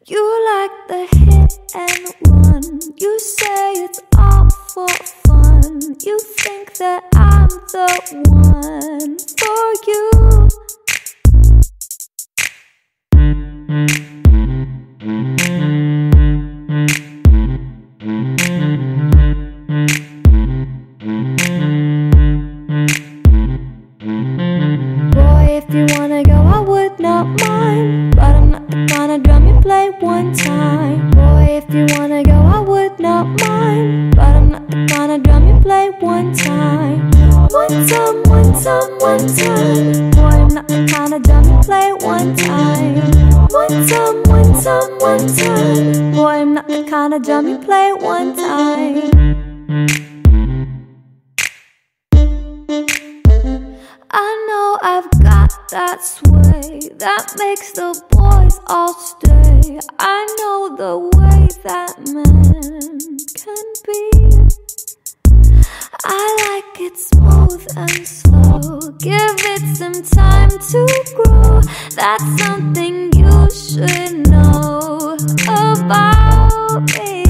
You like the hit and run. You say it's all for fun. You think that I'm the one for you. Boy, if you wanna go, I would not mind, but I'm not the kind of drum you play one time. Boy, if you wanna go, I would not mind, but I'm not the kind of drum you play one time. One time, one time, one time. Boy, I'm not the kind of drum you play one time. One time, one time, one time. Boy, I'm not the kind of drum you play one time. I know I've got that sway that makes the boys all stay. I know the way that man can be. I like it smooth and slow. Give it some time to grow. That's something you should know about me.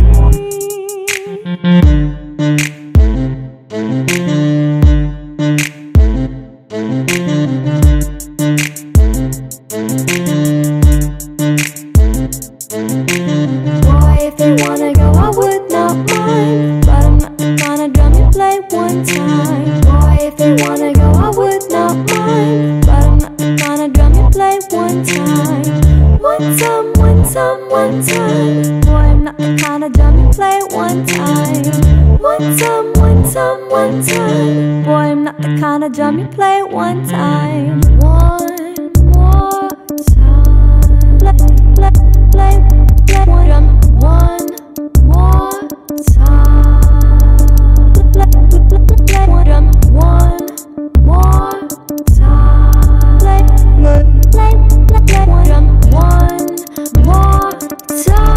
Boy, if you wanna go, I would not mind, but I'm not the kind of drum you play one time. Boy, if you wanna go, I would not mind, but I'm not the kind of drum you play one time. One time, one time, one time. Boy, I'm not the kind of drum you play one time. One time, one time, one time. Boy, I'm not the kind of drum you play one time. One more time. Play one drum. One more time. Play one drum. One more time. Play one drum. One more time.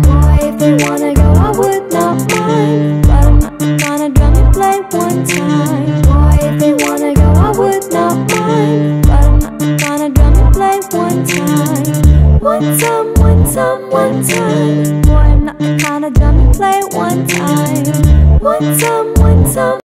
Boy, if you wanna go, I would not mind, but I'm not the kind of drum you play one time. Boy, if you wanna go, I would not mind, but I'm not the kind of drum you play one time. One time, one time, one time. Boy, I'm not the kind of drum you play one time. One time.